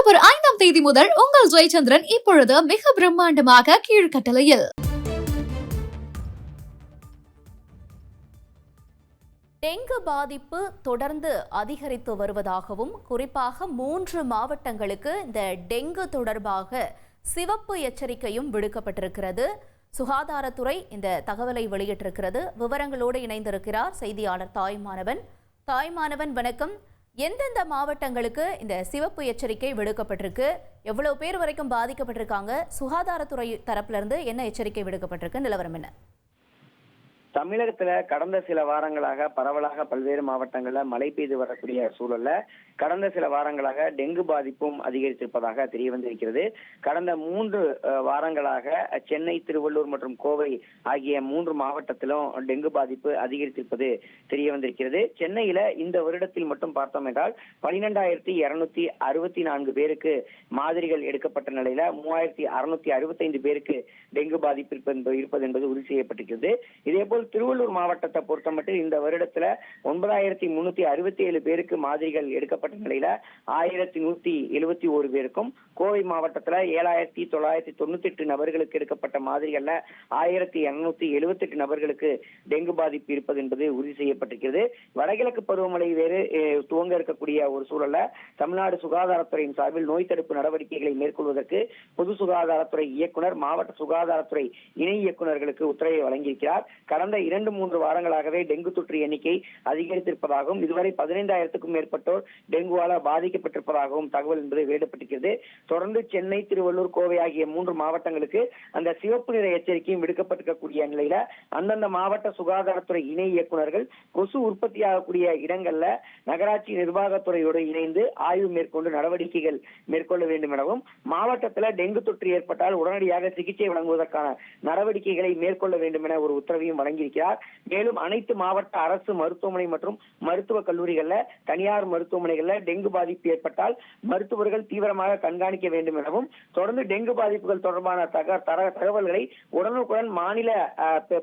October 5ஆம் தேதி முதல் உங்கள் ஜெயச்சந்திரன் இப்பொழுது மிக பிரம்மாண்டமாக கீழ்கட்டளையில். டெங்கு பாதிப்பு தொடர்ந்து அதிகரித்து வருவதாகவும், குறிப்பாக 3 மாவட்டங்களுக்கு இந்த டெங்கு தொடர்பாக சிவப்பு எச்சரிக்கையும் விடுக்கப்பட்டிருக்கிறது. சுகாதாரத்துறை இந்த தகவலை வெளியிட்டிருக்கிறது. விவரங்களோடு இணைந்திருக்கிறார் செய்தியாளர் தாய்மானவன். வணக்கம். எந்தெந்த மாவட்டங்களுக்கு இந்த சிவப்பு எச்சரிக்கை விடுக்கப்பட்டிருக்கு? எவ்வளவு பேர் வரைக்கும் பாதிக்கப்பட்டிருக்காங்க? சுகாதாரத்துறை தரப்பிலிருந்து என்ன எச்சரிக்கை விடுக்கப்பட்டிருக்கு? நிலவரம் என்ன? தமிழகத்துல கடந்த சில வாரங்களாக பரவலாக பல்வேறு மாவட்டங்கள்ல மழை பெய்து வரக்கூடிய சூழல்ல கடந்த சில வாரங்களாக டெங்கு பாதிப்பும் அதிகரித்திருப்பதாக தெரிய வந்திருக்கிறது. கடந்த 3 வாரங்களாக சென்னை, திருவள்ளூர் மற்றும் கோவை ஆகிய 3 மாவட்டத்திலும் டெங்கு பாதிப்பு அதிகரித்திருப்பது தெரிய வந்திருக்கிறது. சென்னையில இந்த வருடத்தில் மட்டும் பார்த்தோம் என்றால் 12,264 பேருக்கு மாதிரிகள் எடுக்கப்பட்ட நிலையில 3,665 பேருக்கு டெங்கு பாதிப்பு இருப்பது என்பது உறுதி செய்யப்பட்டிருக்கிறது. இதேபோல் திருவள்ளூர் மாவட்டத்தை பொறுத்தமட்டில் இந்த வருடத்துல 9,367 பேருக்கு மாதிரிகள் எடுக்கப்பட்ட நிலையில 1,171 பேருக்கும், கோவை மாவட்டத்துல 7,998 நபர்களுக்கு எடுக்கப்பட்ட மாதிரிகள்ல 1,278 நபர்களுக்கு டெங்கு பாதிப்பு இருப்பது என்பது உறுதி செய்யப்பட்டிருக்கிறது. வடகிழக்கு பருவமழை வேறு துவங்க இருக்கக்கூடிய ஒரு சூழல்ல தமிழ்நாடு சுகாதாரத்துறையின் சார்பில் நோய் தடுப்பு நடவடிக்கைகளை மேற்கொள்வதற்கு பொது சுகாதாரத்துறை இயக்குனர், மாவட்ட சுகாதாரத்துறை இணை இயக்குநர்களுக்கு உத்தரவை வழங்கியிருக்கிறார். கடந்த 2-3 வாரங்களாகவே டெங்கு தொற்று எண்ணிக்கை அதிகரித்திருப்பதாகவும், இதுவரை 15,000க்கும் மேற்பட்டோர் டெங்குவால பாதிக்கப்பட்டிருப்பதாகவும் தகவல் என்பது வெளியிடப்பட்டிருக்கிறது. தொடர்ந்து சென்னை, திருவள்ளூர், கோவை ஆகிய 3 மாவட்டங்களுக்கு அந்த சிவப்பு நிற எச்சரிக்கையும் விடுக்கப்பட்டிருக்கக்கூடிய நிலையில அந்தந்த மாவட்ட சுகாதாரத்துறை இணை இயக்குநர்கள் கொசு உற்பத்தியாகக்கூடிய இடங்கள்ல நகராட்சி நிர்வாகத்துறையோடு இணைந்து ஆய்வு மேற்கொண்டு நடவடிக்கைகள் மேற்கொள்ள வேண்டும் எனவும், மாவட்டத்தில் டெங்கு தொற்று ஏற்பட்டால் உடனடியாக சிகிச்சை வழங்குவதற்கான நடவடிக்கைகளை மேற்கொள்ள வேண்டும் என ஒரு உத்தரவையும் வழங்கியிருக்கிறார். மேலும் அனைத்து மாவட்ட அரசு மருத்துவமனை மற்றும் மருத்துவக் கல்லூரிகள்ல, தனியார் மருத்துவமனைகள்ல டெங்கு பாதிப்பு ஏற்பட்டால் மருத்துவர்கள் தீவிரமாக கண்காணிக்க வேண்டும் எனவும், தொடர்ந்து டெங்கு பாதிப்புகள் தொடர்பான தகவல்களை உடனுக்குடன் மாநில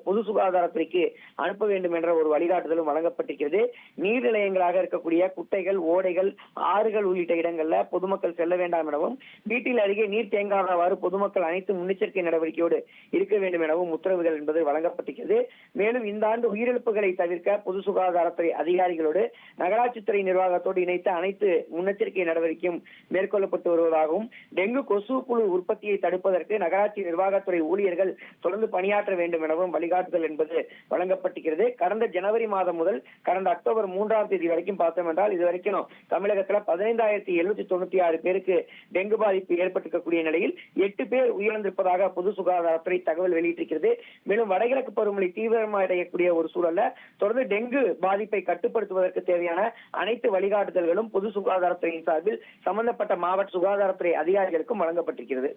பொது சுகாதாரத்துறைக்கு அனுப்ப வேண்டும் என்ற ஒரு வழிகாட்டுதலும் வழங்கப்பட்டிருக்கிறது. நீர்நிலையங்களாக இருக்கக்கூடிய குட்டைகள், ஓடைகள், ஆறுகள் உள்ளிட்ட இடங்கள்ல பொதுமக்கள் செல்ல வேண்டாம் எனவும், வீட்டில் அருகே நீர் தேங்காதவாறு பொதுமக்கள் அனைத்து முன்னெச்சரிக்கை நடவடிக்கையோடு இருக்க வேண்டும் எனவும் உத்தரவுகள் என்பது வழங்கப்பட்டிருக்கிறது. மேலும் இந்த ஆண்டு உயிரிழப்புகளை தவிர்க்க பொது சுகாதாரத்துறை அதிகாரிகளோடு நகராட்சித்துறை நிர்வாகத்தோடு இணைத்து அனைத்து முன்னெச்சரிக்கை நடவடிக்கையும் மேற்கொள்ளப்பட்டு வருவதாகவும், டெங்கு கொசு புழு உற்பத்தியை தடுப்பதற்கு நகராட்சி நிர்வாகத்துறை ஊழியர்கள் தொடர்ந்து பணியாற்ற வேண்டும் எனவும் வழிகாட்டுதல் என்பது வழங்கப்பட்டிருக்கிறது. கடந்த ஜனவரி மாதம் முதல் கடந்த அக்டோபர் 3ஆம் தேதி வரைக்கும் பார்த்தோம் என்றால் இதுவரைக்கும் தமிழகத்தில் 15,796 பேருக்கு டெங்கு பாதிப்பு ஏற்பட்டிருக்கக்கூடிய நிலையில் 8 பேர் உயிரிழந்திருப்பதாக பொது சுகாதாரத்துறை தகவல் வெளியிட்டிருக்கிறது. மேலும் வடகிழக்கு பருவமழை தீவிரமடையக்கூடிய ஒரு சூழல்ல தொடர்ந்து டெங்கு பாதிப்பை கட்டுப்படுத்துவதற்கு தேவையான அனைத்து வழிகாட்டுதல்களும் பொது சுகாதாரத்துறையின் சார்பில் சம்பந்தப்பட்ட மாவட்ட சுகாதாரத்துறை அதிகாரிகளுக்கும் வழங்கப்பட்டிருக்கிறது.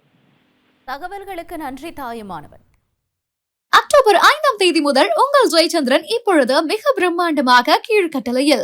தகவல்களுக்கு நன்றி தாயுமானவன். அக்டோபர் 5ஆம் தேதி முதல் உங்கள் ஜெயச்சந்திரன் இப்பொழுது மிக பிரம்மாண்டமாக கீழ்கட்டளையில்.